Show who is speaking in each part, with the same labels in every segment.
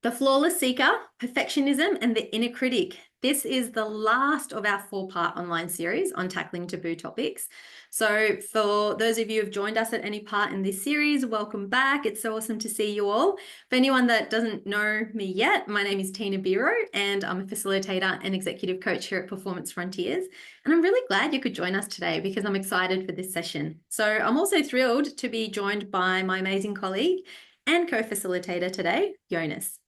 Speaker 1: The Flawless Seeker, Perfectionism, and the Inner Critic. This is the last of our 4-part online series on tackling taboo topics. So for those of you who have joined us at any part in this series, welcome back. It's so awesome to see you all. For anyone that doesn't know me yet, my name is Tina Biro, and I'm a facilitator and executive coach here at Performance Frontiers. And I'm really glad you could join us today because I'm excited for this session. So I'm also thrilled to be joined by my amazing colleague and co-facilitator today, Jonas.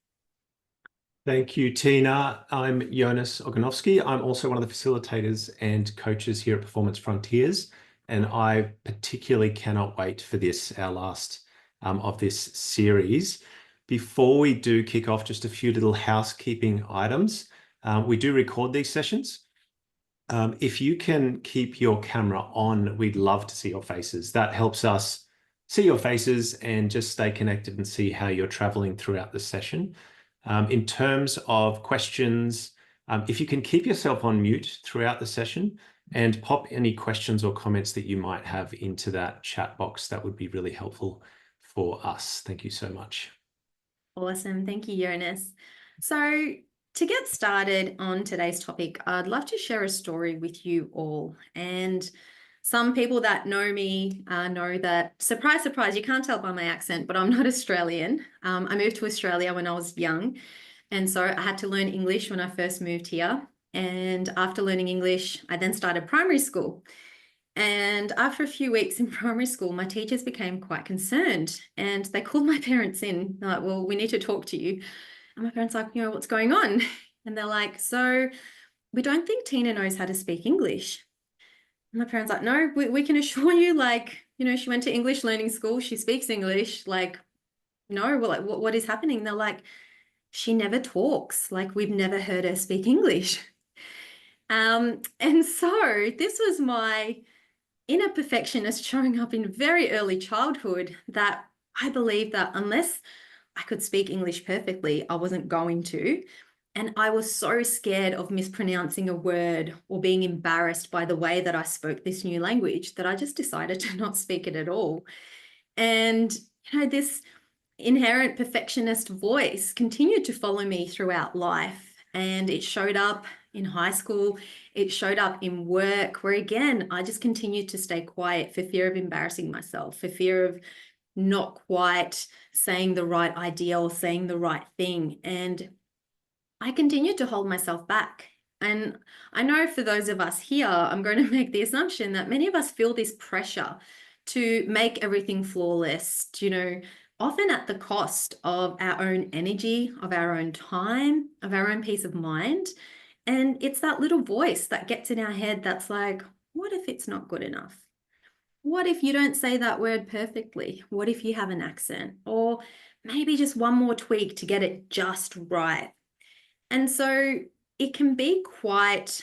Speaker 2: Thank you, Tina. I'm Jonas Oganovsky. I'm also one of the facilitators and coaches here at Performance Frontiers, and I particularly cannot wait for this, our last of this series. Before we do kick off, just a few little housekeeping items. We do record these sessions. If you can keep your camera on, we'd love to see your faces. That helps us see your faces and just stay connected and see how you're traveling throughout the session. In terms of questions, if you can keep yourself on mute throughout the session and pop any questions or comments that you might have into that chat box, that would be really helpful for us. Thank you so much.
Speaker 1: Awesome. Thank you, Jonas. So to get started on today's topic, I'd love to share a story with you all. And some people that know me know that, surprise, surprise, you can't tell by my accent, but I'm not Australian. I moved to Australia when I was young. And so I had to learn English when I first moved here. And after learning English, I then started primary school. And after a few weeks in primary school, my teachers became quite concerned and they called my parents in. They're like, well, we need to talk to you. And my parents are like, what's going on? And they're like, so we don't think Tina knows how to speak English. My parents are like, no, we can assure you, she went to English learning school. She speaks English. No, we're like, what is happening? They're like, she never talks. We've never heard her speak English. And so this was my inner perfectionist showing up in very early childhood, that I believed that unless I could speak English perfectly, I wasn't going to. And I was so scared of mispronouncing a word or being embarrassed by the way that I spoke this new language that I just decided to not speak it at all. And, this inherent perfectionist voice continued to follow me throughout life. And it showed up in high school. It showed up in work, where again, I just continued to stay quiet for fear of embarrassing myself, for fear of not quite saying the right idea or saying the right thing. And I continued to hold myself back. And I know for those of us here, I'm going to make the assumption that many of us feel this pressure to make everything flawless, often at the cost of our own energy, of our own time, of our own peace of mind. And it's that little voice that gets in our head that's like, what if it's not good enough? What if you don't say that word perfectly? What if you have an accent? Or maybe just one more tweak to get it just right. And so it can be quite,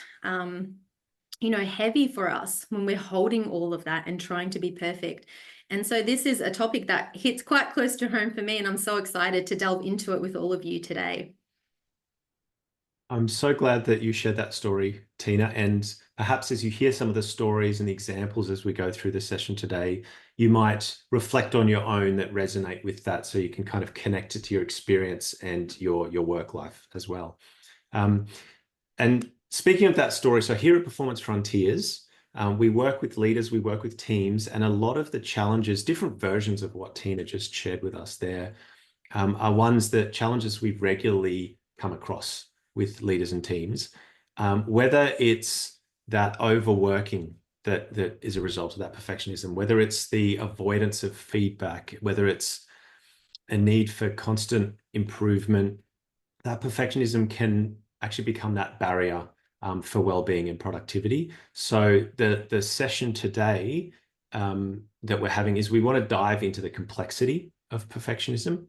Speaker 1: heavy for us when we're holding all of that and trying to be perfect. And so this is a topic that hits quite close to home for me, and I'm so excited to delve into it with all of you today.
Speaker 2: I'm so glad that you shared that story, Tina. And perhaps as you hear some of the stories and the examples as we go through the session today, you might reflect on your own that resonate with that, so you can kind of connect it to your experience and your work life as well. And speaking of that story, so here at Performance Frontiers, we work with leaders, we work with teams, and a lot of the challenges, different versions of what Tina just shared with us there, are challenges we've regularly come across with leaders and teams, whether it's that overworking that is a result of that perfectionism, whether it's the avoidance of feedback, whether it's a need for constant improvement. That perfectionism can actually become that barrier for well-being and productivity. So the session today that we're having is we want to dive into the complexity of perfectionism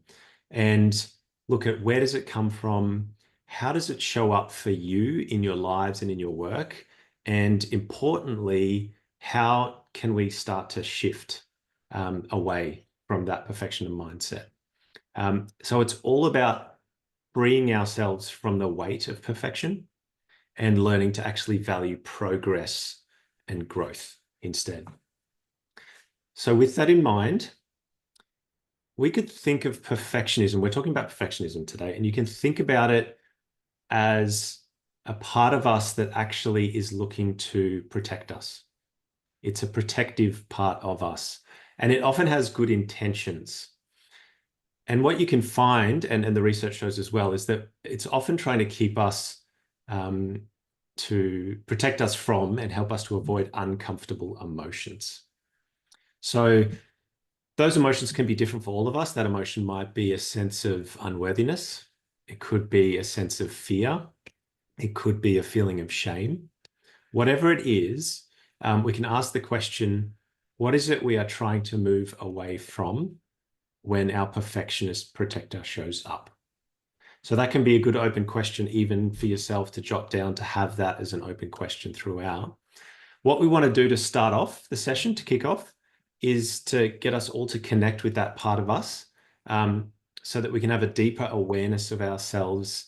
Speaker 2: and look at where does it come from, how does it show up for you in your lives and in your work, and importantly, how can we start to shift away from that perfectionism mindset. So it's all about freeing ourselves from the weight of perfection and learning to actually value progress and growth instead. So with that in mind, we could think of perfectionism. We're talking about perfectionism today, and you can think about it as a part of us that actually is looking to protect us. It's a protective part of us, and it often has good intentions. And what you can find, and the research shows as well, is that it's often trying to keep us, to protect us from and help us to avoid uncomfortable emotions. So those emotions can be different for all of us. That emotion might be a sense of unworthiness. It could be a sense of fear. It could be a feeling of shame. Whatever it is, we can ask the question, what is it we are trying to move away from when our perfectionist protector shows up? So that can be a good open question even for yourself to jot down, to have that as an open question throughout. What we want to do to start off the session, to kick off, is to get us all to connect with that part of us, so that we can have a deeper awareness of ourselves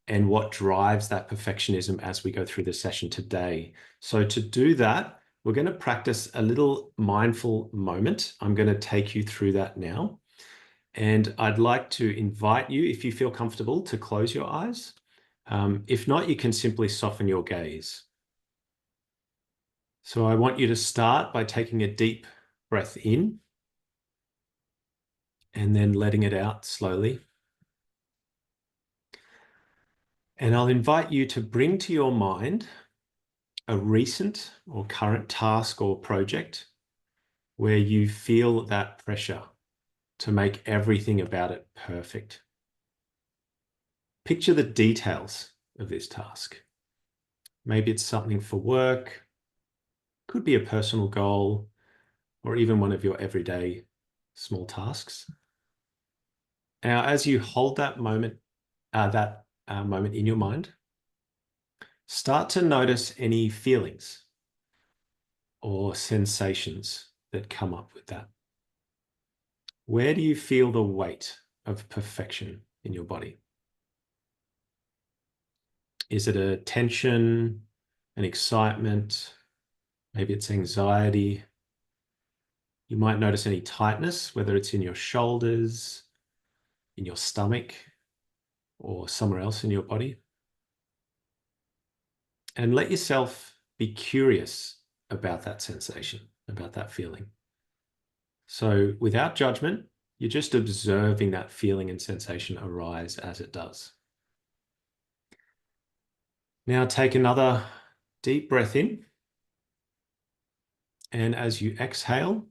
Speaker 2: and what drives that perfectionism as we go through the session today. So to do that, we're going to practice a little mindful moment. I'm going to take you through that now. And I'd like to invite you, if you feel comfortable, to close your eyes. If not, you can simply soften your gaze. So I want you to start by taking a deep breath in and then letting it out slowly. And I'll invite you to bring to your mind a recent or current task or project where you feel that pressure to make everything about it perfect. Picture the details of this task. Maybe it's something for work, could be a personal goal, or even one of your everyday small tasks. Now, as you hold that moment in your mind, start to notice any feelings or sensations that come up with that. Where do you feel the weight of perfection in your body? Is it a tension, an excitement? Maybe it's anxiety. You might notice any tightness, whether it's in your shoulders, in your stomach, or somewhere else in your body. And let yourself be curious about that sensation, about that feeling. So without judgment, you're just observing that feeling and sensation arise as it does. Now take another deep breath in. And as you exhale,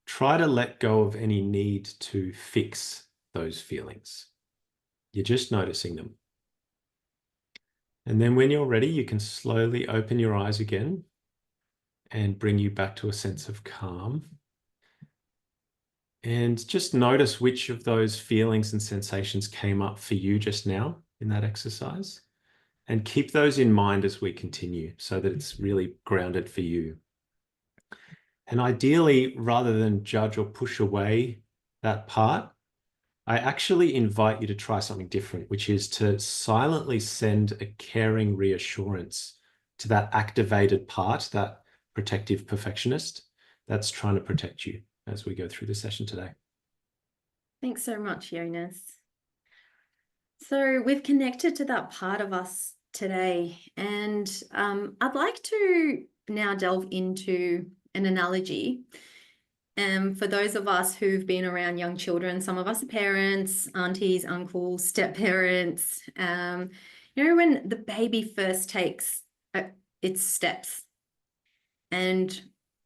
Speaker 2: try to let go of any need to fix those feelings. You're just noticing them. And then when you're ready, you can slowly open your eyes again and bring you back to a sense of calm. And just notice which of those feelings and sensations came up for you just now in that exercise. And keep those in mind as we continue so that it's really grounded for you. And ideally, rather than judge or push away that part, I actually invite you to try something different, which is to silently send a caring reassurance to that activated part, that protective perfectionist that's trying to protect you as we go through the session today.
Speaker 1: Thanks so much, Jonas. So we've connected to that part of us today, and I'd like to now delve into an analogy. For those of us who've been around young children, some of us are parents, aunties, uncles, step-parents. When the baby first takes its steps, and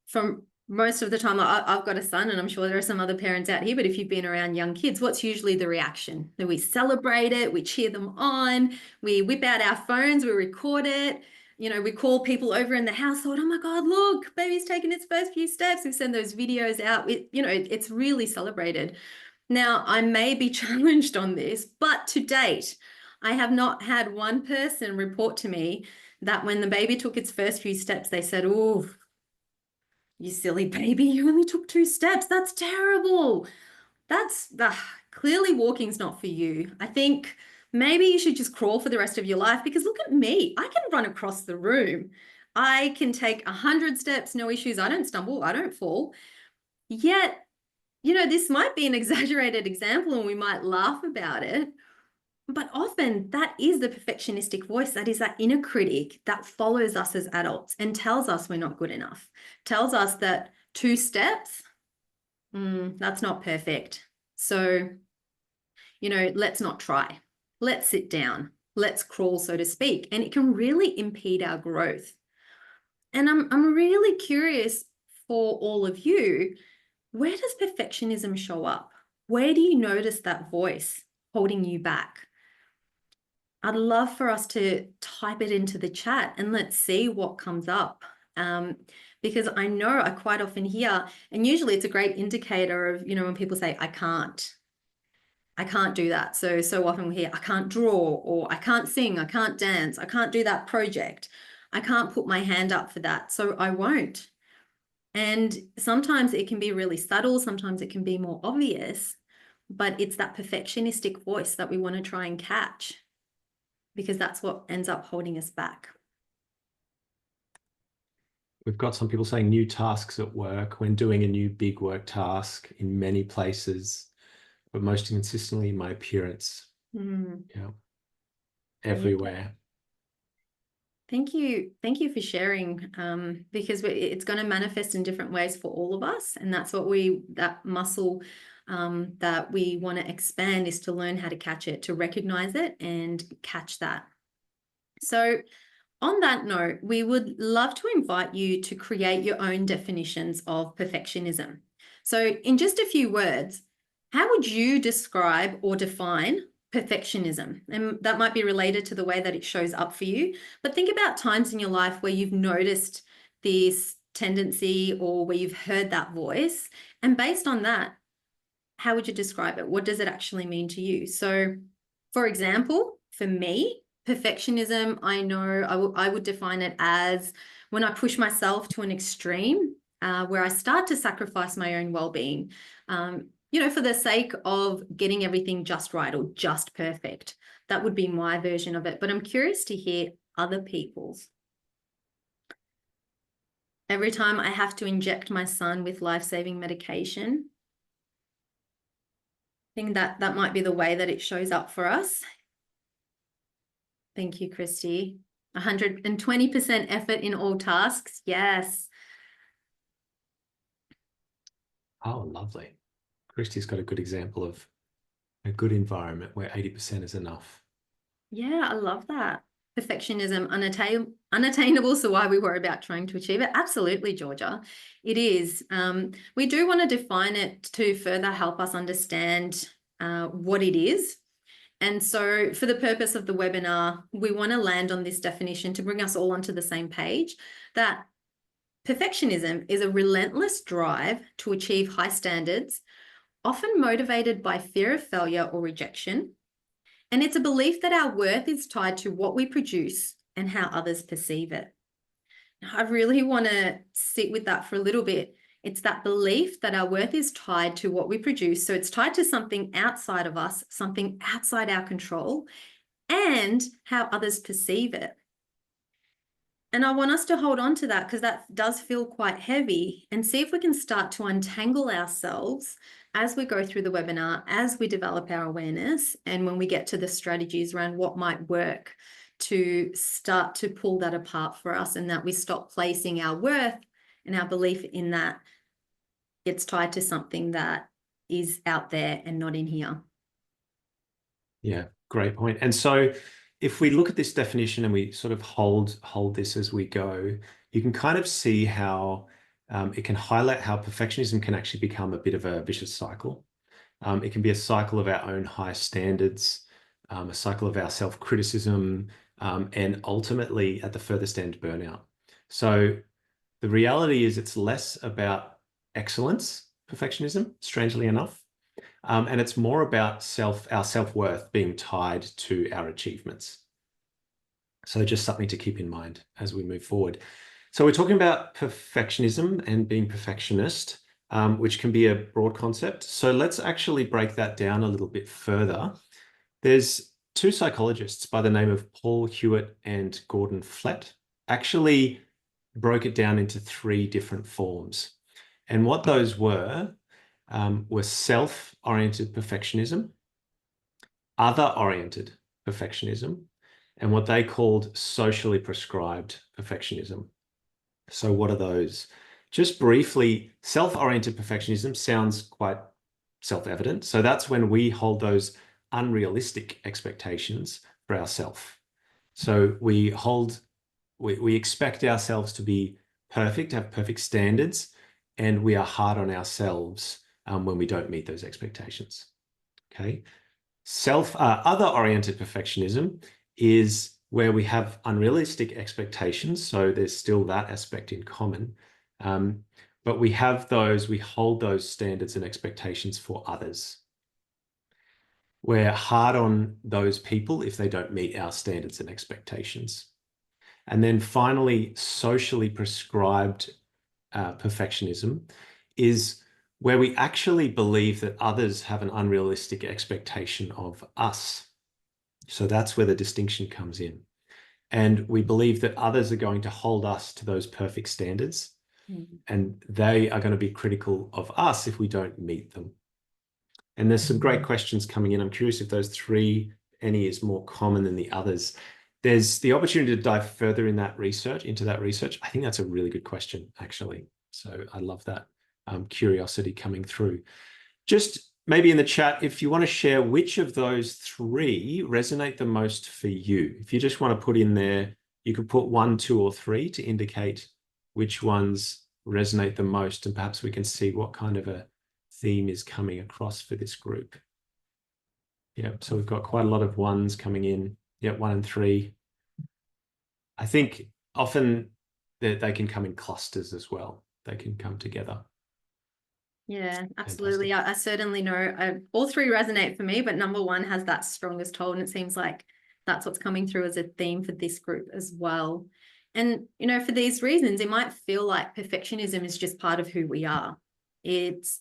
Speaker 1: from most of the time, I've got a son, and I'm sure there are some other parents out here, but if you've been around young kids, what's usually the reaction? That we celebrate it, we cheer them on, we whip out our phones, we record it. We call people over in the household, oh my God, look, baby's taking its first few steps. We send those videos out. It's really celebrated. Now, I may be challenged on this, but to date, I have not had one person report to me that when the baby took its first few steps, they said, oh, you silly baby, you only took 2 steps. That's terrible. That's clearly walking's not for you. I think maybe you should just crawl for the rest of your life, because look at me. I can run across the room. I can take 100 steps, no issues. I don't stumble. I don't fall. Yet, this might be an exaggerated example and we might laugh about it, but often that is the perfectionistic voice. That is that inner critic that follows us as adults and tells us we're not good enough, tells us that 2 steps, that's not perfect. So, let's not try. Let's sit down. Let's crawl, so to speak. And it can really impede our growth. And I'm really curious for all of you, where does perfectionism show up? Where do you notice that voice holding you back? I'd love for us to type it into the chat and let's see what comes up. Because I know I quite often hear, and usually it's a great indicator of, when people say, I can't do that. So often we hear, I can't draw, or I can't sing, I can't dance, I can't do that project. I can't put my hand up for that, so I won't. And sometimes it can be really subtle, sometimes it can be more obvious, but it's that perfectionistic voice that we want to try and catch, because that's what ends up holding us back.
Speaker 2: We've got some people saying new tasks at work when doing a new big work task in many places, but most consistently my appearance. Yeah. Everywhere.
Speaker 1: Thank you for sharing, because it's going to manifest in different ways for all of us, and that's what that muscle that we want to expand is to learn how to catch it, to recognize it and catch that. So on that note, we would love to invite you to create your own definitions of perfectionism. So in just a few words, how would you describe or define perfectionism? And that might be related to the way that it shows up for you. But think about times in your life where you've noticed this tendency or where you've heard that voice. And based on that, how would you describe it? What does it actually mean to you? So, for example, for me, perfectionism, I know I would define it as when I push myself to an extreme, where I start to sacrifice my own well-being, for the sake of getting everything just right or just perfect. That would be my version of it. But I'm curious to hear other people's. Every time I have to inject my son with life-saving medication, I think that might be the way that it shows up for us. Thank you, Christy. 120% effort in all tasks. Yes.
Speaker 2: Oh, lovely. Christy's got a good example of a good environment where 80% is enough.
Speaker 1: Yeah, I love that. Perfectionism, unattainable, so why we worry about trying to achieve it? Absolutely, Georgia. It is. We do want to define it to further help us understand what it is. And so for the purpose of the webinar, we want to land on this definition to bring us all onto the same page, that perfectionism is a relentless drive to achieve high standards, often motivated by fear of failure or rejection. And it's a belief that our worth is tied to what we produce and how others perceive it. Now, I really want to sit with that for a little bit. It's that belief that our worth is tied to what we produce. So it's tied to something outside of us, something outside our control, and how others perceive it. And I want us to hold on to that, because that does feel quite heavy, and see if we can start to untangle ourselves as we go through the webinar, as we develop our awareness, and when we get to the strategies around what might work to start to pull that apart for us, and that we stop placing our worth and our belief in that it's tied to something that is out there and not in here.
Speaker 2: Yeah, great point. And so if we look at this definition and we sort of hold this as we go, you can kind of see how it can highlight how perfectionism can actually become a bit of a vicious cycle. It can be a cycle of our own high standards, a cycle of our self-criticism, and ultimately at the furthest end, burnout. So the reality is it's less about excellence, perfectionism, strangely enough. And it's more about our self-worth being tied to our achievements. So just something to keep in mind as we move forward. So we're talking about perfectionism and being perfectionist, which can be a broad concept. So let's actually break that down a little bit further. There's two psychologists by the name of Paul Hewitt and Gordon Flett actually broke it down into 3 different forms. And what those were were self-oriented perfectionism, other-oriented perfectionism, and what they called socially prescribed perfectionism. So what are those? Just briefly, self-oriented perfectionism sounds quite self-evident. So that's when we hold those unrealistic expectations for ourselves. So we expect ourselves to be perfect, have perfect standards, and we are hard on ourselves when we don't meet those expectations. Okay. Other-oriented perfectionism is where we have unrealistic expectations. So there's still that aspect in common. But we hold those standards and expectations for others. We're hard on those people if they don't meet our standards and expectations. And then finally, socially prescribed perfectionism is where we actually believe that others have an unrealistic expectation of us. So that's where the distinction comes in. And we believe that others are going to hold us to those perfect standards, and they are going to be critical of us if we don't meet them. And there's some great questions coming in. I'm curious if those three, any is more common than the others. There's the opportunity to dive further into that research. I think that's a really good question, actually. So I love that curiosity coming through. Just maybe in the chat, if you want to share which of those three resonate the most for you. If you just want to put in there, you could put 1, 2, or 3 to indicate which ones resonate the most, and perhaps we can see what kind of a theme is coming across for this group. Yeah, so we've got quite a lot of 1s coming in. Yeah, 1 and 3. I think often they can come in clusters as well. They can come together.
Speaker 1: Yeah, absolutely. I certainly know all 3 resonate for me, but number 1 has that strongest hold, and it seems like that's what's coming through as a theme for this group as well. And, for these reasons, it might feel like perfectionism is just part of who we are. It's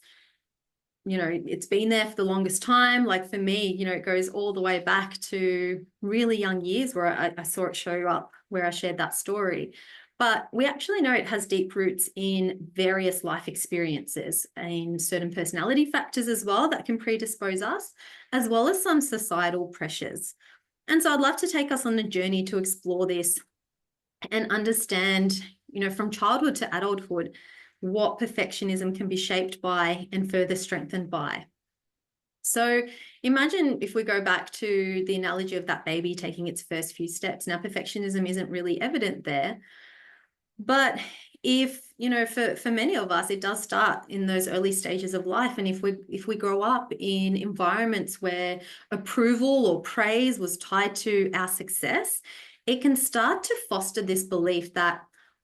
Speaker 1: been there for the longest time. Like for me, it goes all the way back to really young years where I saw it show up, where I shared that story. But we actually know it has deep roots in various life experiences and certain personality factors as well that can predispose us, as well as some societal pressures. And so I'd love to take us on a journey to explore this and understand, from childhood to adulthood, what perfectionism can be shaped by and further strengthened by. So imagine if we go back to the analogy of that baby taking its first few steps. Now, perfectionism isn't really evident there, but if, for many of us, it does start in those early stages of life. And if we grow up in environments where approval or praise was tied to our success, it can start to foster this belief that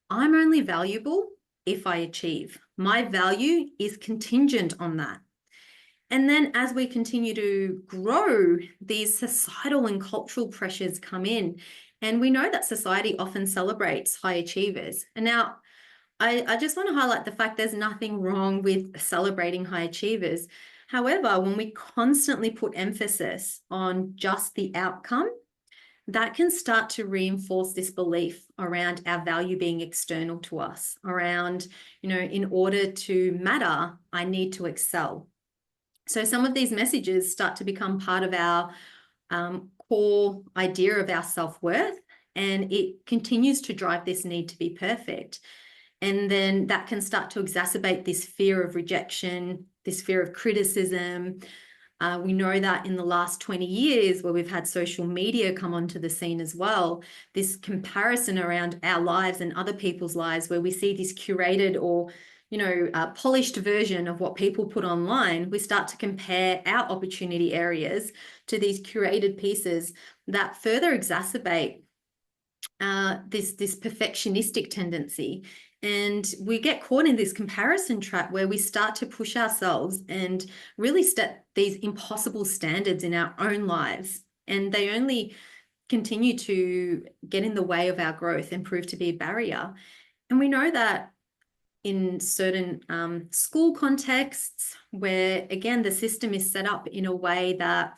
Speaker 1: I'm only valuable if I achieve. My value is contingent on that. And then as we continue to grow, these societal and cultural pressures come in. And we know that society often celebrates high achievers. And now I just want to highlight the fact there's nothing wrong with celebrating high achievers. However, when we constantly put emphasis on just the outcome, that can start to reinforce this belief around our value being external to us, around, in order to matter, I need to excel. So some of these messages start to become part of our core idea of our self-worth, and it continues to drive this need to be perfect. And then that can start to exacerbate this fear of rejection, this fear of criticism. We know that in the last 20 years, where we've had social media come onto the scene as well, this comparison around our lives and other people's lives, where we see this curated or polished version of what people put online, we start to compare our opportunity areas to these curated pieces that further exacerbate this perfectionistic tendency. And we get caught in this comparison trap where we start to push ourselves and really set these impossible standards in our own lives. And they only continue to get in the way of our growth and prove to be a barrier. And we know that in certain school contexts where, again, the system is set up in a way that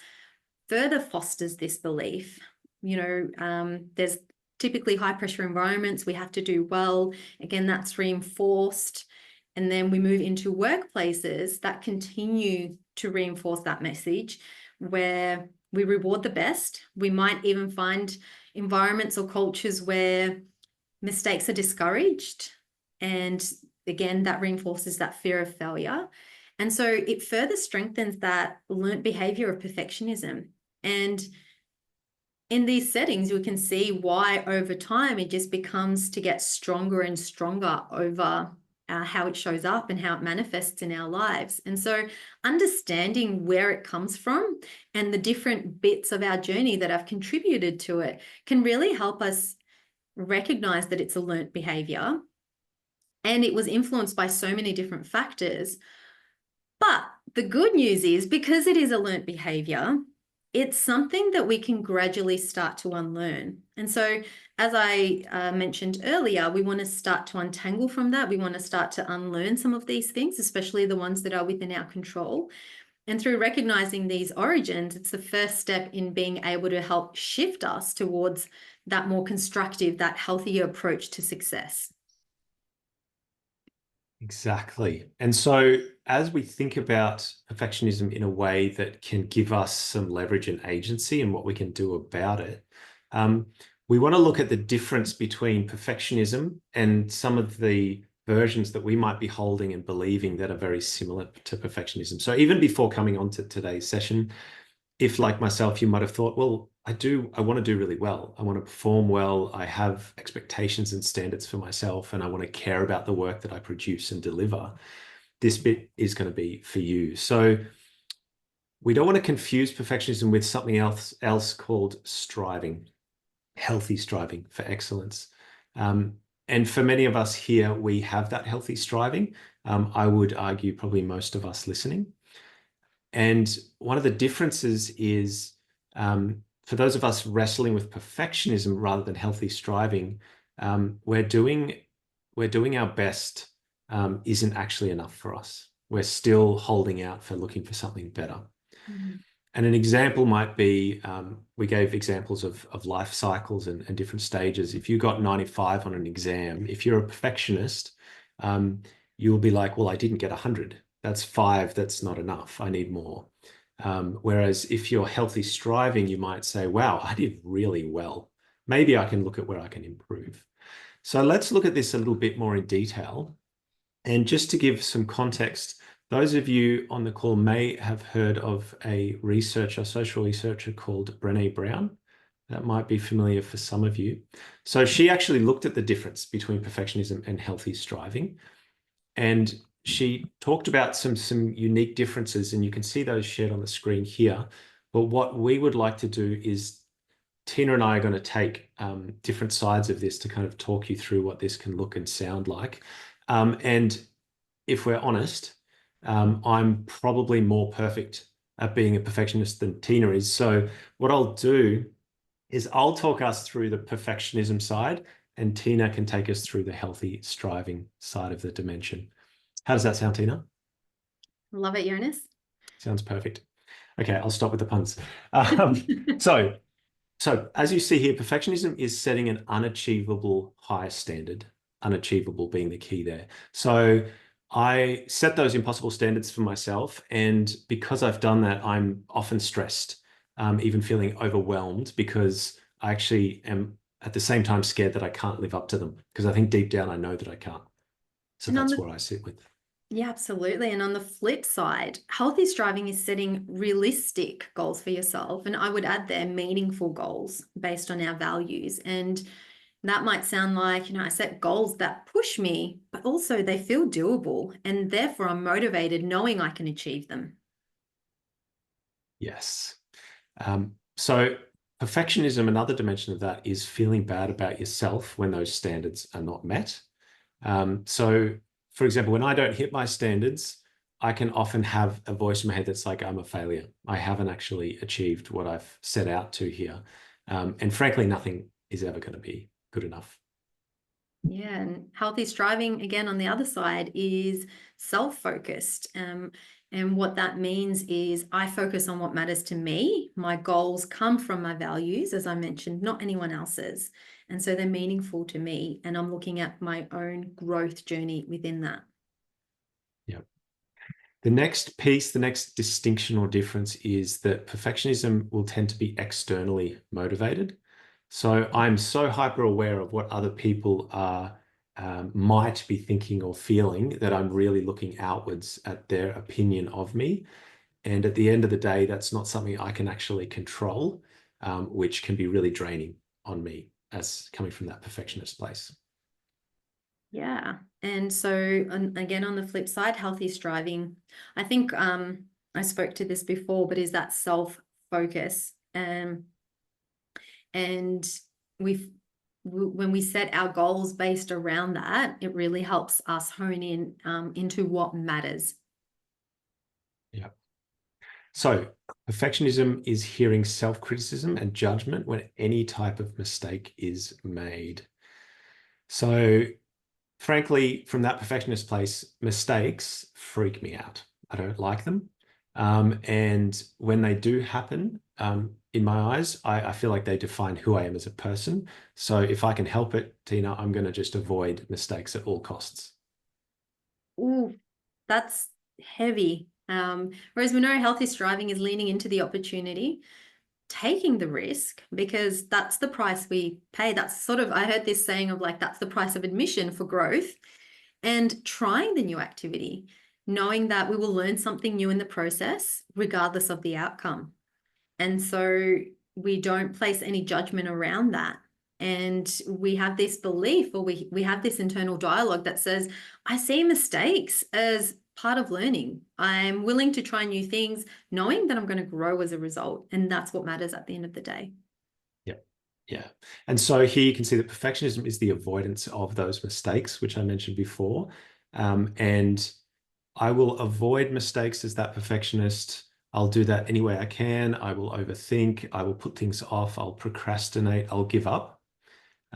Speaker 1: further fosters this belief. There's typically high pressure environments. We have to do well. Again, that's reinforced. And then we move into workplaces that continue to reinforce that message, where we reward the best. We might even find environments or cultures where mistakes are discouraged. And again, that reinforces that fear of failure. And so it further strengthens that learnt behavior of perfectionism. And in these settings, we can see why over time it just becomes to get stronger and stronger over how it shows up and how it manifests in our lives. And so understanding where it comes from and the different bits of our journey that have contributed to it can really help us recognize that it's a learnt behavior and it was influenced by so many different factors. But the good news is, because it is a learnt behavior, it's something that we can gradually start to unlearn. And so, as I mentioned earlier, we want to start to untangle from that. We want to start to unlearn some of these things, especially the ones that are within our control. And through recognizing these origins, it's the first step in being able to help shift us towards that more constructive, that healthier approach to success.
Speaker 2: Exactly. And so as we think about perfectionism in a way that can give us some leverage and agency and what we can do about it, we want to look at the difference between perfectionism and some of the versions that we might be holding and believing that are very similar to perfectionism. So even before coming on to today's session, if like myself, you might have thought, well, I want to do really well. I want to perform well. I have expectations and standards for myself, and I want to care about the work that I produce and deliver. This bit is going to be for you. So we don't want to confuse perfectionism with something else called striving, healthy striving for excellence. And for many of us here, we have that healthy striving. I would argue probably most of us listening. And one of the differences is, for those of us wrestling with perfectionism rather than healthy striving, we're doing our best isn't actually enough for us. We're still holding out for looking for something better.
Speaker 1: Mm-hmm.
Speaker 2: And an example might be, we gave examples of life cycles and different stages. If you got 95 on an exam, if you're a perfectionist, you'll be like, well, I didn't get 100. That's 5. That's not enough. I need more. Whereas if you're healthy striving, you might say, wow, I did really well. Maybe I can look at where I can improve. So let's look at this a little bit more in detail. And just to give some context, those of you on the call may have heard of a social researcher called Brené Brown. That might be familiar for some of you. So she actually looked at the difference between perfectionism and healthy striving. And she talked about some unique differences, and you can see those shared on the screen here. But what we would like to do is, Tina and I are going to take different sides of this to kind of talk you through what this can look and sound like. And if we're honest, I'm probably more perfect at being a perfectionist than Tina is. So what I'll do is I'll talk us through the perfectionism side, and Tina can take us through the healthy striving side of the dimension. How does that sound, Tina?
Speaker 1: Love it, Jonas.
Speaker 2: Sounds perfect. Okay, I'll stop with the puns. So as you see here, perfectionism is setting an unachievable high standard, unachievable being the key there. So I set those impossible standards for myself. And because I've done that, I'm often stressed, even feeling overwhelmed, because I actually am at the same time scared that I can't live up to them, because I think deep down I know that I can't. So that's where I sit with.
Speaker 1: Yeah, absolutely. And on the flip side, healthy striving is setting realistic goals for yourself. And I would add there meaningful goals based on our values. And that might sound like, I set goals that push me, but also they feel doable. And therefore, I'm motivated knowing I can achieve them.
Speaker 2: Yes. So perfectionism, another dimension of that, is feeling bad about yourself when those standards are not met. So, for example, when I don't hit my standards, I can often have a voice in my head that's like, I'm a failure. I haven't actually achieved what I've set out to here. And frankly, nothing is ever going to be good enough.
Speaker 1: Yeah, and healthy striving, again, on the other side, is self-focused. And what that means is I focus on what matters to me. My goals come from my values, as I mentioned, not anyone else's. And so they're meaningful to me. And I'm looking at my own growth journey within that.
Speaker 2: The next piece, the next distinction or difference is that perfectionism will tend to be externally motivated. So I'm so hyper aware of what other people are might be thinking or feeling that I'm really looking outwards at their opinion of me. And at the end of the day, that's not something I can actually control, which can be really draining on me as coming from that perfectionist place.
Speaker 1: Yeah. And so again, on the flip side, healthy striving, I think I spoke to this before, but is that self-focus. And when we set our goals based around that, it really helps us hone in into what matters.
Speaker 2: Yeah. So perfectionism is hearing self-criticism and judgment when any type of mistake is made. So frankly, from that perfectionist place, mistakes freak me out. I don't like them. And when they do happen, in my eyes, I feel like they define who I am as a person. So if I can help it, Tina, I'm going to just avoid mistakes at all costs.
Speaker 1: Ooh, that's heavy. Whereas we know healthy striving is leaning into the opportunity, taking the risk, because that's the price we pay. That's sort of, I heard this saying of like, that's the price of admission for growth, and trying the new activity, knowing that we will learn something new in the process, regardless of the outcome. And so we don't place any judgment around that. And we have this belief, or we have this internal dialogue that says, I see mistakes as part of learning. I'm willing to try new things, knowing that I'm going to grow as a result. And that's what matters at the end of the day.
Speaker 2: Yeah. Yeah. And so here you can see that perfectionism is the avoidance of those mistakes, which I mentioned before. And I will avoid mistakes as that perfectionist. I'll do that any way I can. I will overthink. I will put things off. I'll procrastinate. I'll give up.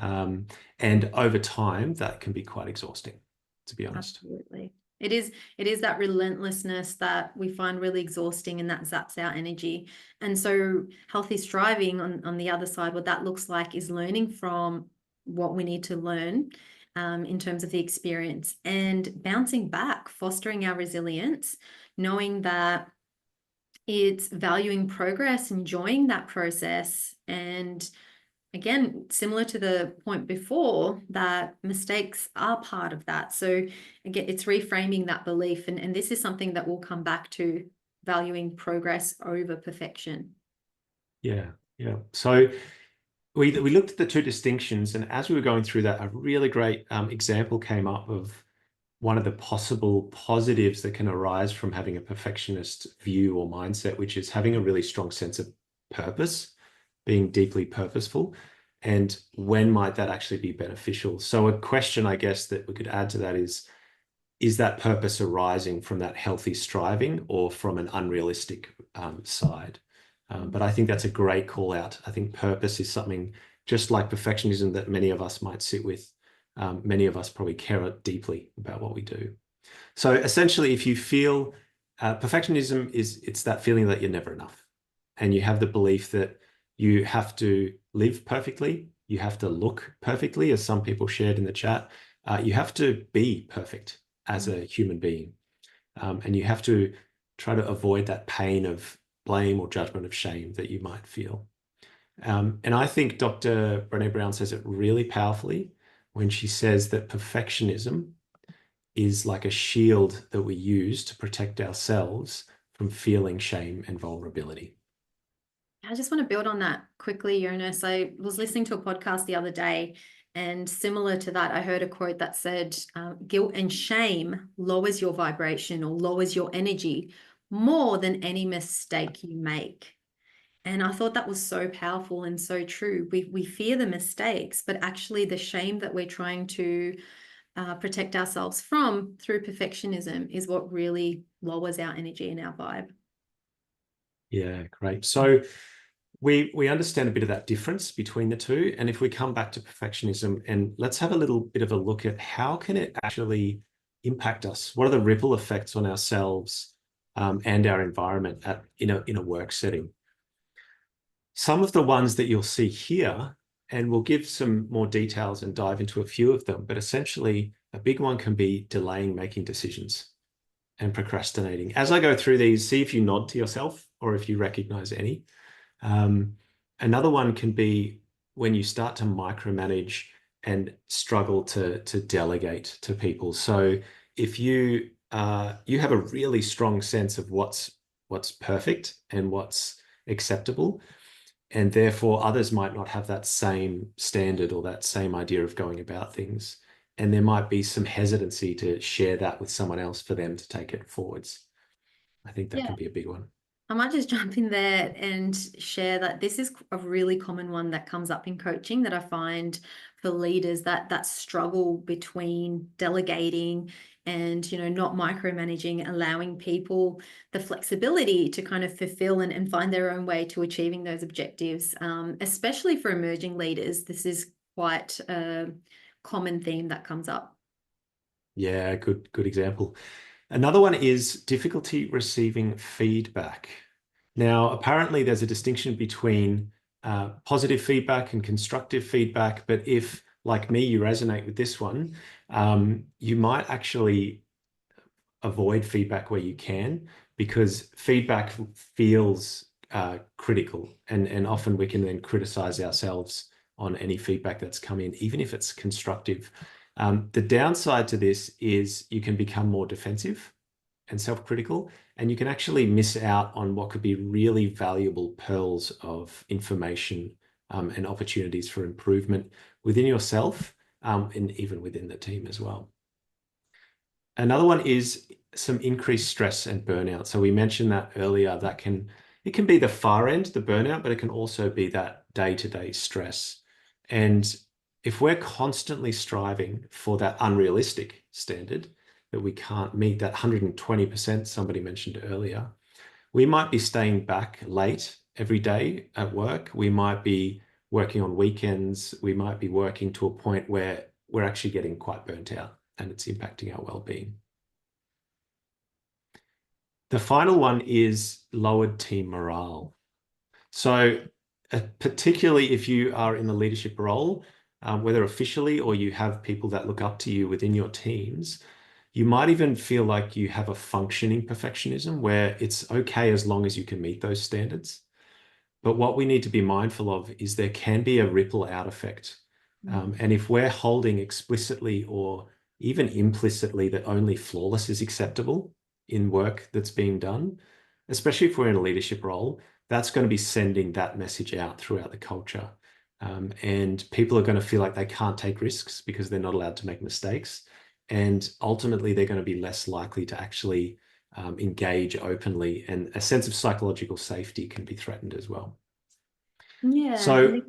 Speaker 2: And over time, that can be quite exhausting, to be honest.
Speaker 1: Absolutely. It is that relentlessness that we find really exhausting, and that zaps our energy. And so healthy striving on the other side, what that looks like is learning from what we need to learn in terms of the experience, and bouncing back, fostering our resilience, knowing that it's valuing progress, enjoying that process. And again, similar to the point before, that mistakes are part of that. So again, it's reframing that belief. And this is something that we'll come back to, valuing progress over perfection.
Speaker 2: Yeah, yeah. So we looked at the two distinctions, and as we were going through that, a really great example came up of one of the possible positives that can arise from having a perfectionist view or mindset, which is having a really strong sense of purpose, being deeply purposeful. And when might that actually be beneficial? So a question, I guess, that we could add to that is that purpose arising from that healthy striving or from an unrealistic side? But I think that's a great call out. I think purpose is something just like perfectionism that many of us might sit with. Many of us probably care deeply about what we do. So essentially, if you feel perfectionism it's that feeling that you're never enough. And you have the belief that you have to live perfectly, you have to look perfectly, as some people shared in the chat. You have to be perfect as a human being. And you have to try to avoid that pain of blame or judgment of shame that you might feel. And I think Dr. Brené Brown says it really powerfully when she says that perfectionism is like a shield that we use to protect ourselves from feeling shame and vulnerability.
Speaker 1: I just want to build on that quickly, Jonas. I was listening to a podcast the other day, and similar to that, I heard a quote that said, guilt and shame lowers your vibration or lowers your energy more than any mistake you make. And I thought that was so powerful and so true. We fear the mistakes, but actually the shame that we're trying to protect ourselves from through perfectionism is what really lowers our energy and our vibe.
Speaker 2: Yeah, great. So we understand a bit of that difference between the two. And if we come back to perfectionism, and let's have a little bit of a look at how can it actually impact us? What are the ripple effects on ourselves and our environment in a work setting? Some of the ones that you'll see here, and we'll give some more details and dive into a few of them, but essentially a big one can be delaying making decisions. and procrastinating. As I go through these, see if you nod to yourself or if you recognize any. Another one can be when you start to micromanage and struggle to delegate to people. So if you have a really strong sense of what's perfect and what's acceptable, and therefore others might not have that same standard or that same idea of going about things. And there might be some hesitancy to share that with someone else for them to take it forwards. I think that
Speaker 1: Yeah.
Speaker 2: can be a big one.
Speaker 1: I might just jump in there and share that this is a really common one that comes up in coaching that I find for leaders, that struggle between delegating and, not micromanaging, allowing people the flexibility to kind of fulfill and find their own way to achieving those objectives. Especially for emerging leaders, this is quite a common theme that comes up.
Speaker 2: Yeah, good example. Another one is difficulty receiving feedback. Now, apparently there's a distinction between positive feedback and constructive feedback, but if, like me, you resonate with this one, you might actually avoid feedback where you can, because feedback feels critical, and often we can then criticize ourselves on any feedback that's come in, even if it's constructive. The downside to this is you can become more defensive and self-critical, and you can actually miss out on what could be really valuable pearls of information and opportunities for improvement within yourself and even within the team as well. Another one is some increased stress and burnout. So we mentioned that earlier, it can be the far end, the burnout, but it can also be that day-to-day stress. And if we're constantly striving for that unrealistic standard that we can't meet, that 120% somebody mentioned earlier, we might be staying back late every day at work. We might be working on weekends. We might be working to a point where we're actually getting quite burnt out and it's impacting our well-being. The final one is lowered team morale. So particularly if you are in a leadership role, whether officially or you have people that look up to you within your teams, you might even feel like you have a functioning perfectionism where it's okay as long as you can meet those standards. But what we need to be mindful of is there can be a ripple out effect. And if we're holding explicitly or even implicitly that only flawless is acceptable in work that's being done, especially if we're in a leadership role, that's going to be sending that message out throughout the culture. And people are going to feel like they can't take risks because they're not allowed to make mistakes. And ultimately, they're going to be less likely to actually engage openly, and a sense of psychological safety can be threatened as well.
Speaker 1: Yeah.
Speaker 2: So,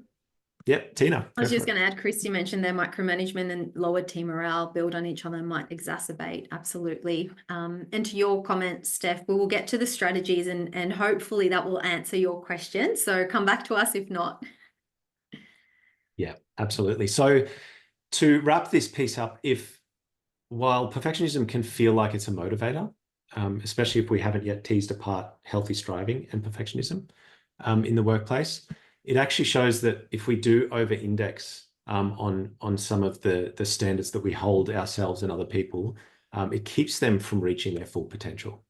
Speaker 2: yep, Tina.
Speaker 1: I was just going to add, Chris, you mentioned their micromanagement and lower team morale, build on each other might exacerbate. Absolutely. And to your comment, Steph, we will get to the strategies and hopefully that will answer your question. So come back to us if not.
Speaker 2: Yeah, absolutely. So to wrap this piece up, while perfectionism can feel like it's a motivator, especially if we haven't yet teased apart healthy striving and perfectionism in the workplace, it actually shows that if we do over-index on some of the standards that we hold ourselves and other people, it keeps them from reaching their full potential.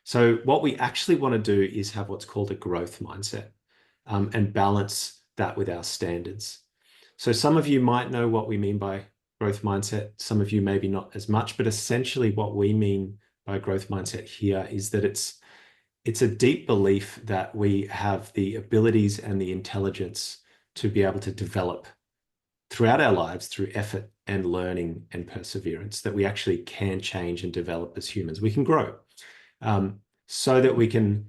Speaker 2: So what we actually want to do is have what's called a growth mindset and balance that with our standards. So some of you might know what we mean by growth mindset. Some of you maybe not as much, but essentially what we mean by growth mindset here is that it's a deep belief that we have the abilities and the intelligence to be able to develop throughout our lives through effort and learning and perseverance, that we actually can change and develop as humans. We can grow so that we can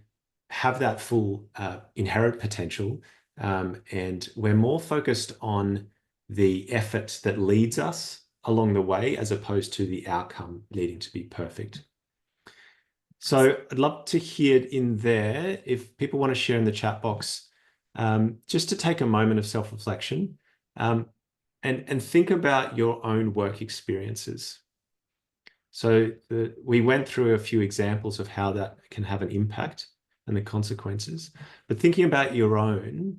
Speaker 2: have that full inherent potential. And we're more focused on the effort that leads us along the way as opposed to the outcome needing to be perfect. So I'd love to hear in there, if people want to share in the chat box, just to take a moment of self-reflection and think about your own work experiences. So we went through a few examples of how that can have an impact and the consequences, but thinking about your own,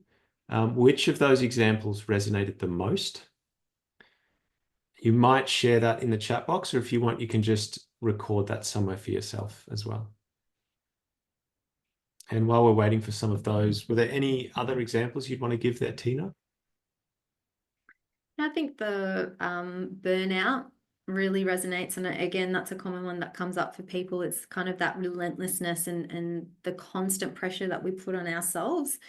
Speaker 2: which of those examples resonated the most? You might share that in the chat box, or if you want, you can just record that somewhere for yourself as well. And while we're waiting for some of those, were there any other examples you'd want to give there, Tina?
Speaker 1: I think the burnout really resonates. And again, that's a common one that comes up for people. It's kind of that relentlessness and the constant pressure that we put on ourselves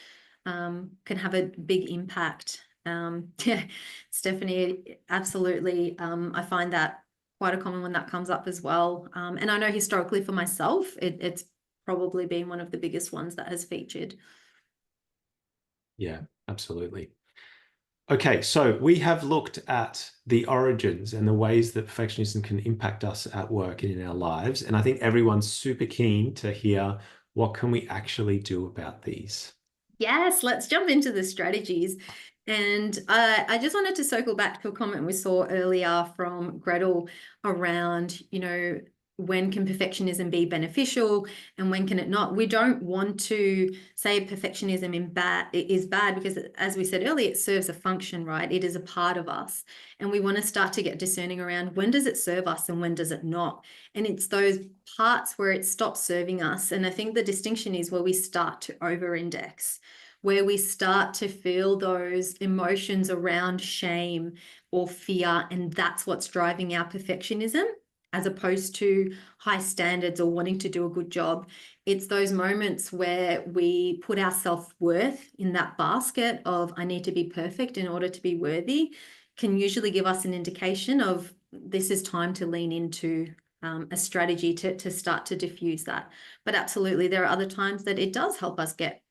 Speaker 1: can have a big impact. Yeah, Stephanie, absolutely. I find that quite a common one that comes up as well. And I know historically for myself, it's probably been one of the biggest ones that has featured.
Speaker 2: Yeah, absolutely. Okay, so we have looked at the origins and the ways that perfectionism can impact us at work and in our lives. And I think everyone's super keen to hear, what can we actually do about these?
Speaker 1: Yes, let's jump into the strategies. And I just wanted to circle back to a comment we saw earlier from Gretel around, when can perfectionism be beneficial and when can it not? We don't want to say perfectionism is bad because, as we said earlier, it serves a function, right? It is a part of us. And we want to start to get discerning around when does it serve us and when does it not? And it's those parts where it stops serving us. And I think the distinction is where we start to over-index, where we start to feel those emotions around shame or fear, and that's what's driving our perfectionism, as opposed to high standards or wanting to do a good job. It's those moments where we put our self-worth in that basket of I need to be perfect in order to be worthy, can usually give us an indication of this is time to lean into a strategy to start to diffuse that. But absolutely, there are other times that it does help us get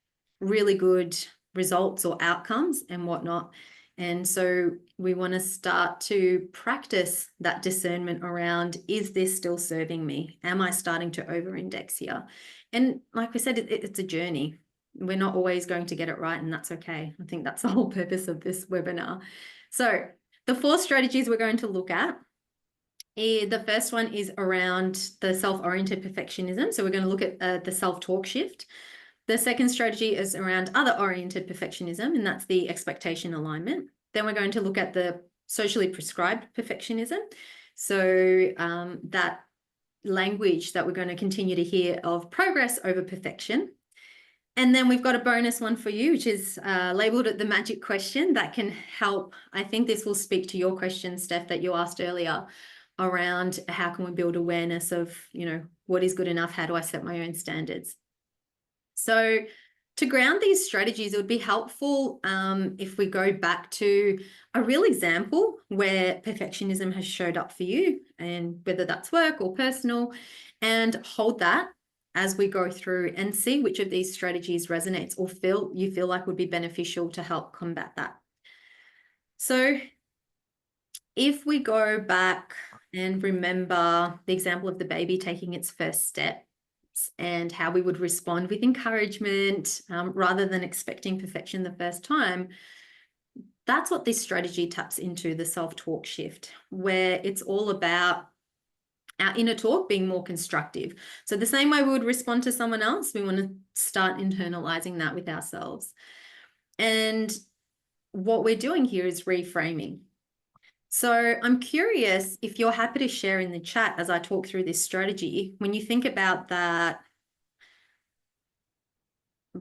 Speaker 1: really good results or outcomes and whatnot. And so we want to start to practice that discernment around, is this still serving me? Am I starting to over-index here? And like we said, it's a journey. We're not always going to get it right, and that's okay. I think that's the whole purpose of this webinar. So the 4 strategies we're going to look at, the first one is around the self-oriented perfectionism. So we're going to look at the self-talk shift. The second strategy is around other-oriented perfectionism, and that's the expectation alignment. Then we're going to look at the socially prescribed perfectionism. So that language that we're going to continue to hear of progress over perfection. And then we've got a bonus one for you, which is labeled at the magic question that can help. I think this will speak to your question, Steph, that you asked earlier around how can we build awareness of, what is good enough? How do I set my own standards? So to ground these strategies, it would be helpful if we go back to a real example where perfectionism has showed up for you, and whether that's work or personal, and hold that as we go through and see which of these strategies resonates or you feel like would be beneficial to help combat that. So if we go back and remember the example of the baby taking its first step, and how we would respond with encouragement rather than expecting perfection the first time, that's what this strategy taps into, the self-talk shift, where it's all about our inner talk being more constructive. So the same way we would respond to someone else, we want to start internalizing that with ourselves. And what we're doing here is reframing. So I'm curious if you're happy to share in the chat as I talk through this strategy, when you think about that,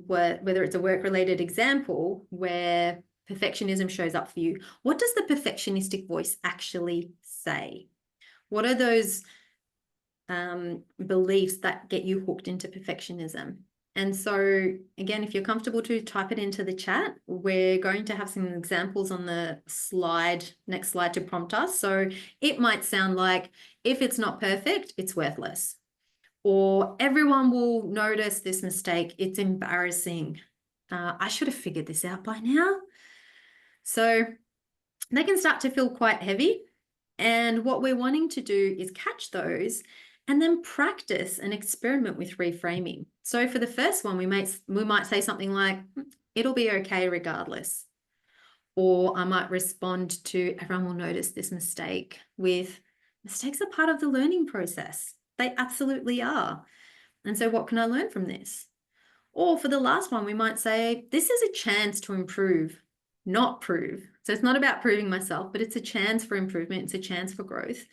Speaker 1: whether it's a work-related example where perfectionism shows up for you, what does the perfectionistic voice actually say? What are those beliefs that get you hooked into perfectionism? And so again, if you're comfortable to type it into the chat, we're going to have some examples on the next slide to prompt us. So it might sound like, if it's not perfect, it's worthless. Or everyone will notice this mistake. It's embarrassing. I should have figured this out by now. So they can start to feel quite heavy. And what we're wanting to do is catch those and then practice and experiment with reframing. So for the first one, we might say something like, it'll be okay regardless. Or I might respond to, everyone will notice this mistake with, mistakes are part of the learning process. They absolutely are. And so what can I learn from this? Or for the last one, we might say, this is a chance to improve, not prove. So it's not about proving myself, but it's a chance for improvement. It's a chance for growth.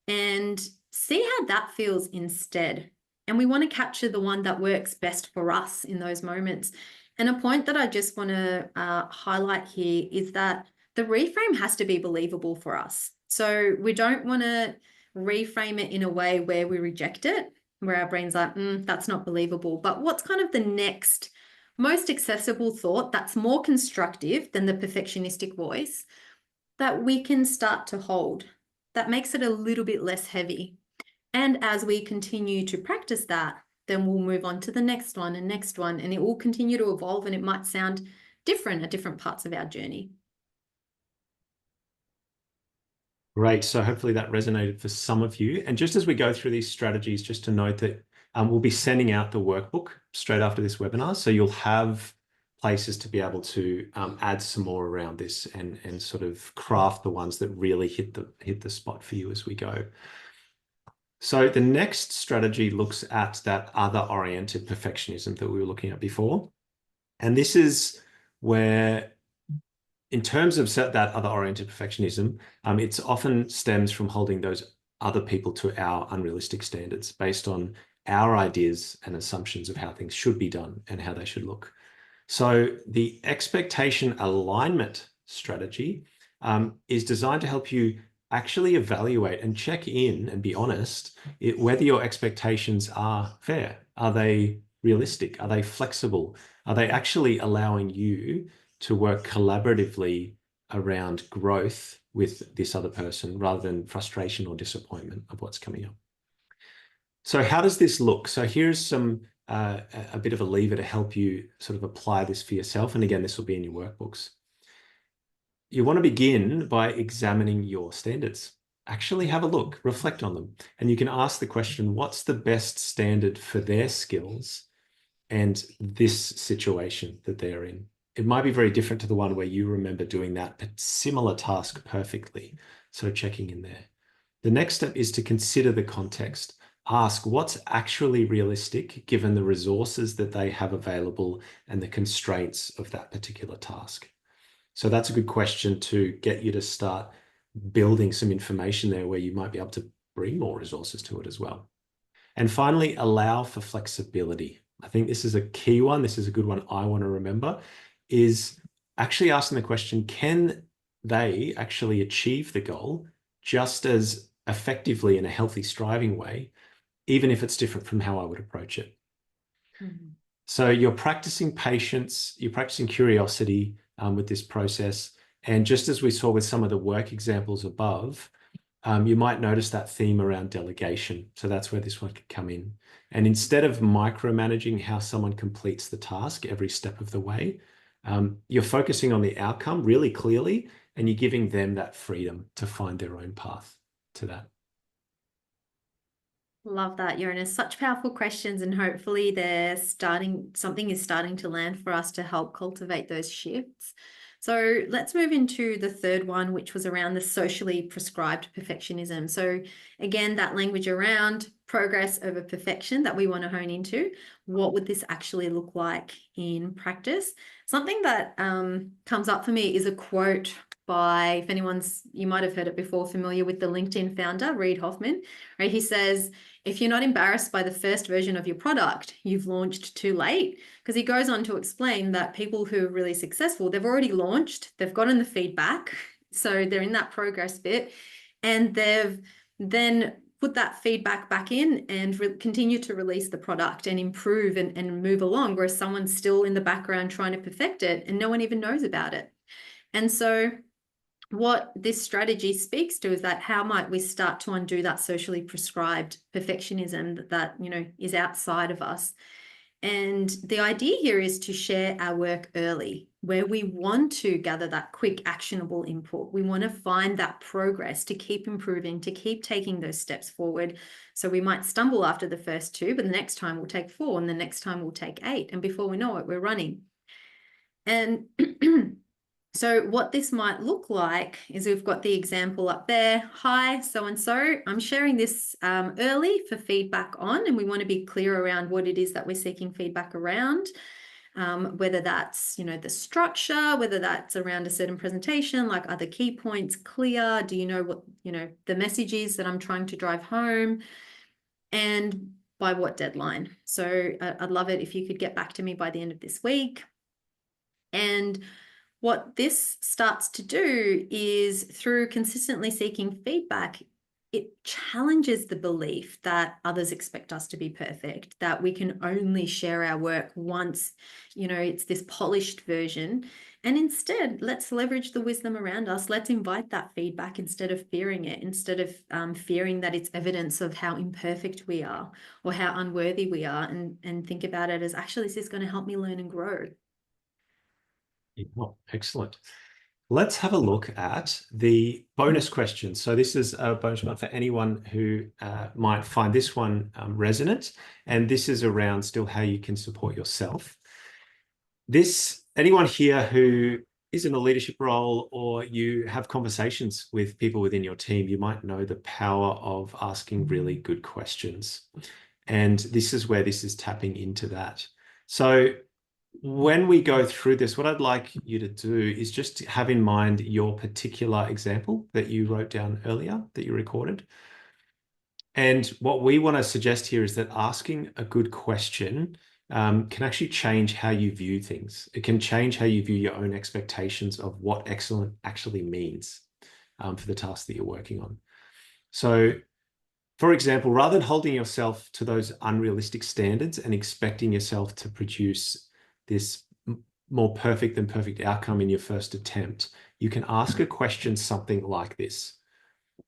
Speaker 1: And see how that feels instead. And we want to capture the one that works best for us in those moments. And a point that I just want to highlight here is that the reframe has to be believable for us. So we don't want to reframe it in a way where we reject it, where our brain's like, that's not believable. But what's kind of the next most accessible thought that's more constructive than the perfectionistic voice that we can start to hold, that makes it a little bit less heavy? And as we continue to practice that, then we'll move on to the next one, and it will continue to evolve, and it might sound different at different parts of our journey.
Speaker 2: Great. So hopefully that resonated for some of you. And just as we go through these strategies, just to note that we'll be sending out the workbook straight after this webinar. So you'll have places to be able to add some more around this and sort of craft the ones that really hit the spot for you as we go. So the next strategy looks at that other-oriented perfectionism that we were looking at before. And this is where, in terms of that other-oriented perfectionism, it often stems from holding those other people to our unrealistic standards based on our ideas and assumptions of how things should be done and how they should look. So the expectation alignment strategy is designed to help you actually evaluate and check in and be honest whether your expectations are fair. Are they realistic? Are they flexible? Are they actually allowing you to work collaboratively around growth with this other person rather than frustration or disappointment of what's coming up? So how does this look? So here's some a bit of a lever to help you sort of apply this for yourself. And again, this will be in your workbooks. You want to begin by examining your standards. Actually have a look, reflect on them. And you can ask the question, what's the best standard for their skills and this situation that they're in? It might be very different to the one where you remember doing that similar task perfectly. So checking in there. The next step is to consider the context. Ask what's actually realistic given the resources that they have available and the constraints of that particular task. So that's a good question to get you to start building some information there where you might be able to bring more resources to it as well. And finally, allow for flexibility. I think this is a key one. This is a good one I want to remember, is actually asking the question, can they actually achieve the goal just as effectively in a healthy, striving way, even if it's different from how I would approach it? Mm-hmm. So you're practicing patience, you're practicing curiosity with this process. And just as we saw with some of the work examples above, you might notice that theme around delegation. So that's where this one could come in. And instead of micromanaging how someone completes the task every step of the way, you're focusing on the outcome really clearly, and you're giving them that freedom to find their own path to that.
Speaker 1: Love that, Uranus. Such powerful questions, and hopefully something is starting to land for us to help cultivate those shifts. So let's move into the third one, which was around the socially prescribed perfectionism. So again, that language around progress over perfection that we want to hone into. What would this actually look like in practice? Something that comes up for me is a quote by, if you might have heard it before, familiar with the LinkedIn founder, Reid Hoffman, right? He says, if you're not embarrassed by the first version of your product, you've launched too late. Because he goes on to explain that people who are really successful, they've already launched, they've gotten the feedback. So they're in that progress bit, and they've then put that feedback back in and continue to release the product and improve and move along, whereas someone's still in the background trying to perfect it and no one even knows about it. And so what this strategy speaks to is that how might we start to undo that socially prescribed perfectionism that is outside of us. And the idea here is to share our work early, where we want to gather that quick actionable input. We want to find that progress to keep improving, to keep taking those steps forward. So we might stumble after the first 2, but the next time we'll take 4, and the next time we'll take 8. And before we know it, we're running. And so what this might look like is we've got the example up there. Hi, so-and-so. I'm sharing this early for feedback on, and we want to be clear around what it is that we're seeking feedback around. whether that's, the structure, whether that's around a certain presentation, like are the key points clear? Do you know what, the message is that I'm trying to drive home? And by what deadline? So I'd love it if you could get back to me by the end of this week. And what this starts to do is, through consistently seeking feedback, it challenges the belief that others expect us to be perfect, that we can only share our work once, it's this polished version. And instead, let's leverage the wisdom around us. Let's invite that feedback instead of fearing it, instead of fearing that it's evidence of how imperfect we are or how unworthy we are, and think about it as, actually, this is going to help me learn and grow.
Speaker 2: Oh, excellent. Let's have a look at the bonus question. So this is a bonus one for anyone who might find this one resonant. And this is around still how you can support yourself. Anyone here who is in a leadership role, or you have conversations with people within your team, you might know the power of asking really good questions. And this is where this is tapping into that. So when we go through this, what I'd like you to do is just have in mind your particular example that you wrote down earlier, that you recorded. And what we want to suggest here is that asking a good question can actually change how you view things. It can change how you view your own expectations of what excellent actually means for the task that you're working on. So, for example, rather than holding yourself to those unrealistic standards and expecting yourself to produce this more perfect than perfect outcome in your first attempt, you can ask a question something like this: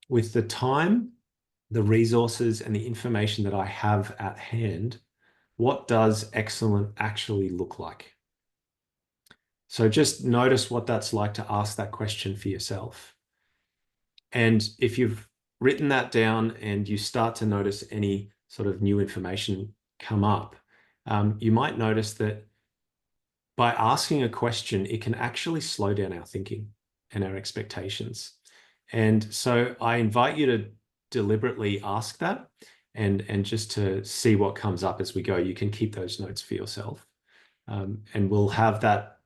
Speaker 2: with the time, the resources, and the information that I have at hand, what does excellent actually look like? So just notice what that's like to ask that question for yourself. And if you've written that down and you start to notice any sort of new information come up, you might notice that by asking a question, it can actually slow down our thinking and our expectations. And so I invite you to deliberately ask that and just to see what comes up as we go. You can keep those notes for yourself. And we'll have that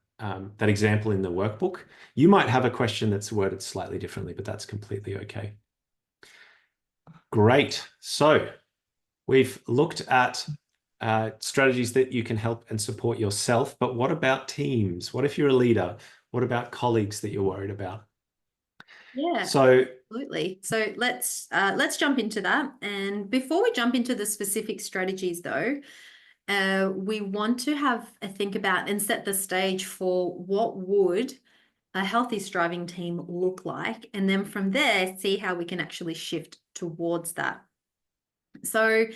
Speaker 2: example in the workbook. You might have a question that's worded slightly differently, but that's completely okay. Great. So we've looked at strategies that you can help and support yourself, but what about teams? What if you're a leader? What about colleagues that you're worried about?
Speaker 1: Yeah,
Speaker 2: So
Speaker 1: absolutely. So let's jump into that. And before we jump into the specific strategies, though, we want to have a think about and set the stage for what would a healthy, striving team look like, and then from there, see how we can actually shift towards that. So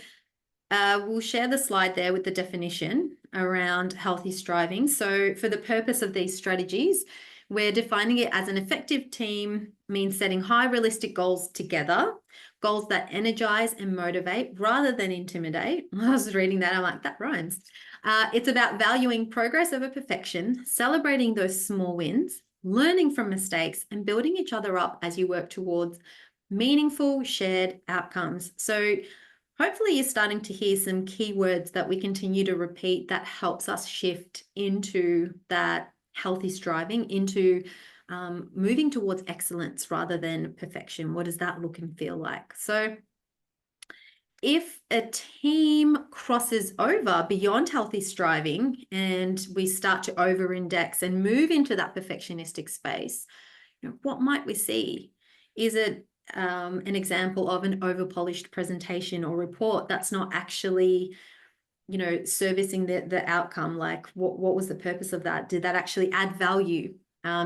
Speaker 1: we'll share the slide there with the definition around healthy striving. So for the purpose of these strategies, we're defining it as an effective team means setting high realistic goals together, goals that energize and motivate rather than intimidate. I was reading that, I'm like, that rhymes. It's about valuing progress over perfection, celebrating those small wins, learning from mistakes, and building each other up as you work towards meaningful shared outcomes. So hopefully you're starting to hear some keywords that we continue to repeat that helps us shift into that healthy striving, into moving towards excellence rather than perfection. What does that look and feel like? So if a team crosses over beyond healthy striving and we start to over-index and move into that perfectionistic space, what might we see? Is it an example of an over-polished presentation or report that's not actually, servicing the outcome? Like, what was the purpose of that? Did that actually add value?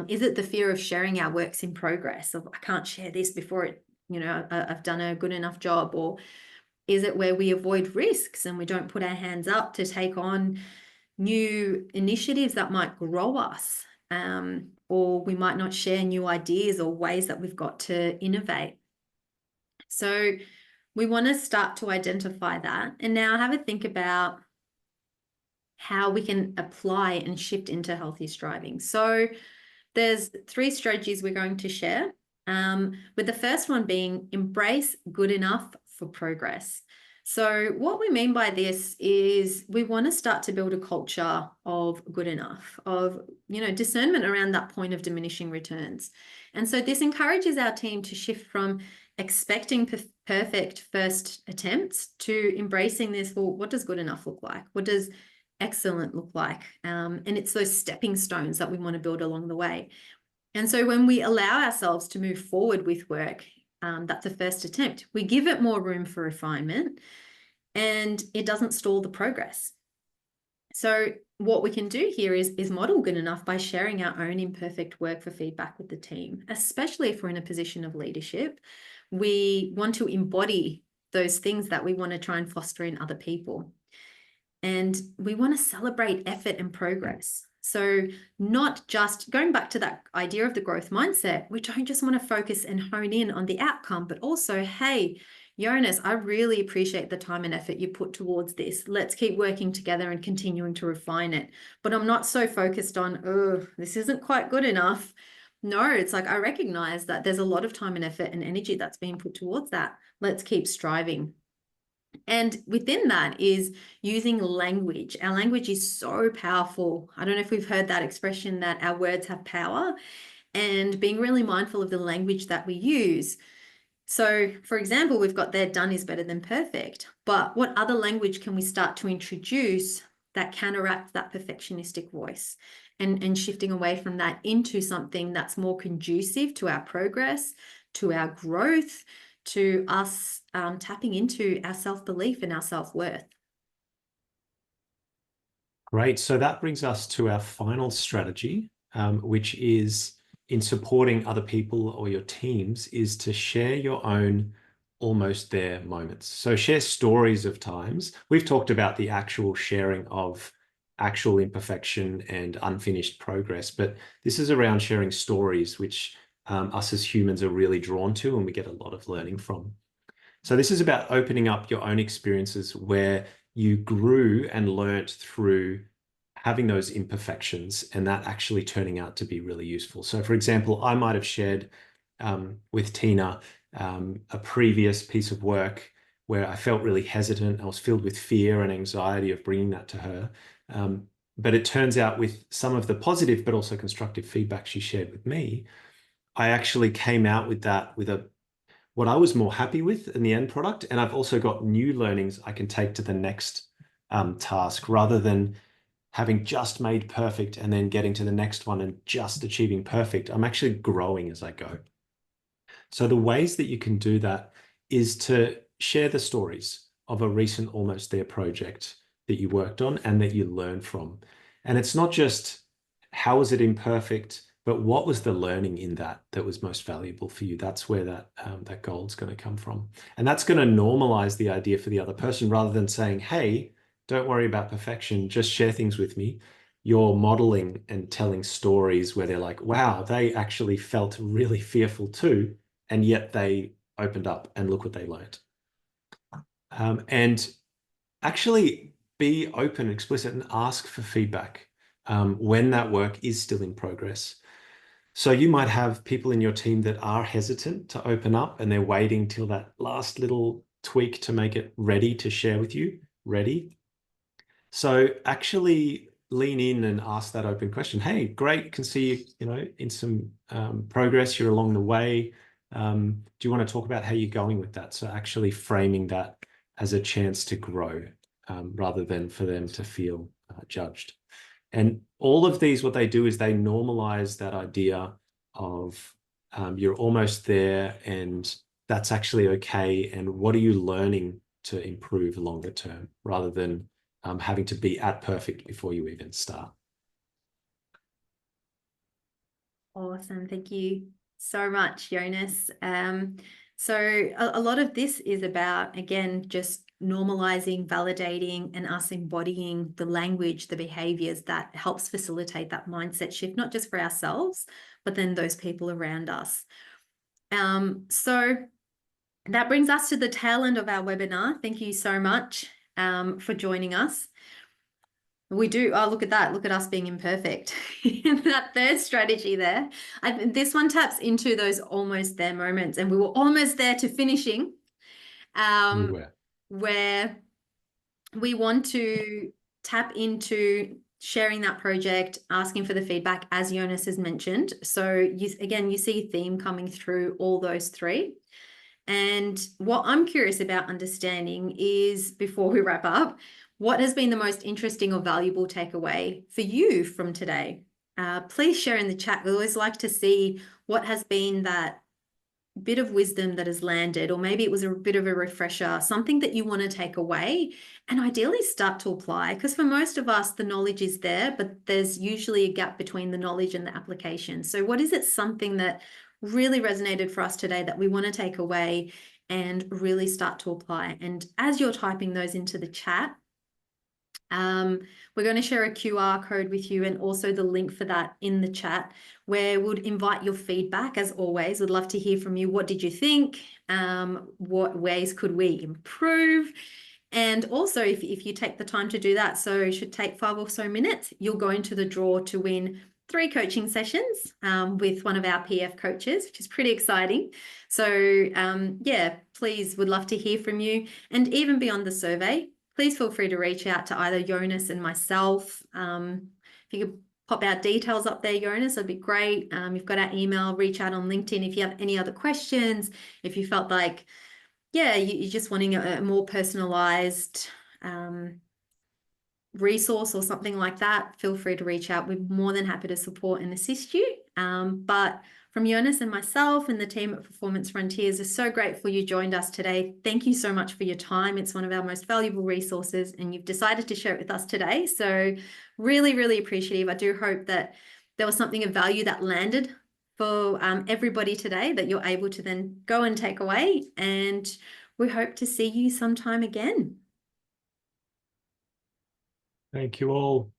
Speaker 1: Is it the fear of sharing our works in progress, of I can't share this before it, I've done a good enough job? Or is it where we avoid risks and we don't put our hands up to take on new initiatives that might grow us? Or we might not share new ideas or ways that we've got to innovate. So we want to start to identify that and now have a think about how we can apply and shift into healthy striving. So there's 3 strategies we're going to share, with the first one being embrace good enough for progress. So what we mean by this is we want to start to build a culture of good enough, of, discernment around that point of diminishing returns. And so this encourages our team to shift from expecting perfect first attempts to embracing this. Well, what does good enough look like? What does excellent look like? And it's those stepping stones that we want to build along the way. And so when we allow ourselves to move forward with work, that's a first attempt, we give it more room for refinement and it doesn't stall the progress. So what we can do here is model good enough by sharing our own imperfect work for feedback with the team, especially if we're in a position of leadership. We want to embody those things that we want to try and foster in other people. And we want to celebrate effort and progress. So not just going back to that idea of the growth mindset, we don't just want to focus and hone in on the outcome, but also, hey, Jonas, I really appreciate the time and effort you put towards this. Let's keep working together and continuing to refine it. But I'm not so focused on, oh, this isn't quite good enough. No, it's like I recognize that there's a lot of time and effort and energy that's being put towards that. Let's keep striving. And within that is using language. Our language is so powerful. I don't know if we've heard that expression that our words have power, and being really mindful of the language that we use. So, for example, we've got there, done is better than perfect. But what other language can we start to introduce that counteracts that perfectionistic voice, and shifting away from that into something that's more conducive to our progress, to our growth, to us tapping into our self-belief and our self-worth.
Speaker 2: Great. So that brings us to our final strategy, which is in supporting other people or your teams, is to share your own almost there moments. So share stories of times. We've talked about the actual sharing of actual imperfection and unfinished progress, but this is around sharing stories, which us as humans are really drawn to and we get a lot of learning from. So this is about opening up your own experiences where you grew and learnt through having those imperfections and that actually turning out to be really useful. So for example, I might have shared with Tina a previous piece of work where I felt really hesitant. I was filled with fear and anxiety of bringing that to her. But it turns out with some of the positive but also constructive feedback she shared with me, I actually came out with that with what I was more happy with in the end product. And I've also got new learnings I can take to the next task rather than having just made perfect and then getting to the next one and just achieving perfect. I'm actually growing as I go. So the ways that you can do that is to share the stories of a recent almost there project that you worked on and that you learned from. And it's not just how was it imperfect, but what was the learning in that was most valuable for you? That's where that goal is going to come from. And that's going to normalize the idea for the other person rather than saying, hey, don't worry about perfection, just share things with me. You're modeling and telling stories where they're like, wow, they actually felt really fearful too. And yet they opened up and look what they learned. And actually be open, explicit, and ask for feedback when that work is still in progress. So you might have people in your team that are hesitant to open up and they're waiting till that last little tweak to make it ready to share with you, ready. So actually lean in and ask that open question. Hey, great, can see you, in some progress, you're along the way. Do you want to talk about how you're going with that? So actually framing that as a chance to grow rather than for them to feel judged. And all of these, what they do is they normalize that idea of you're almost there and that's actually okay. And what are you learning to improve longer term rather than having to be at perfect before you even start.
Speaker 1: Awesome. Thank you so much, Jonas. So a lot of this is about, again, just normalizing, validating, and us embodying the language, the behaviors that helps facilitate that mindset shift, not just for ourselves, but then those people around us. So that brings us to the tail end of our webinar. Thank you so much for joining us. We do. Oh, look at that. Look at us being imperfect. That third strategy there. This one taps into those almost there moments, and we were almost there to finishing.
Speaker 2: We were.
Speaker 1: where we want to tap into sharing that project, asking for the feedback, as Jonas has mentioned. So you see a theme coming through all those three. And what I'm curious about understanding is, before we wrap up, what has been the most interesting or valuable takeaway for you from today? Please share in the chat. We always like to see what has been that bit of wisdom that has landed, or maybe it was a bit of a refresher, something that you want to take away and ideally start to apply. Because for most of us, the knowledge is there, but there's usually a gap between the knowledge and the application. So what is it, something that really resonated for us today that we want to take away and really start to apply? And as you're typing those into the chat, we're going to share a QR code with you and also the link for that in the chat, where we'd invite your feedback. As always, we'd love to hear from you. What did you think? What ways could we improve? And also, if you take the time to do that, so it should take 5 or so minutes, you'll go into the draw to win 3 coaching sessions with one of our PF coaches, which is pretty exciting. So yeah, please, would love to hear from you. And even beyond the survey, please feel free to reach out to either Jonas and myself. If you could pop our details up there, Jonas, that'd be great. You've got our email, reach out on LinkedIn if you have any other questions. If you felt like, yeah, you're just wanting a more personalized resource or something like that, feel free to reach out. We're more than happy to support and assist you. But from Jonas and myself and the team at Performance Frontiers, are so grateful you joined us today. Thank you so much for your time. It's one of our most valuable resources, and you've decided to share it with us today. So really, really appreciative. I do hope that there was something of value that landed for everybody today that you're able to then go and take away. And we hope to see you sometime again.
Speaker 2: Thank you all.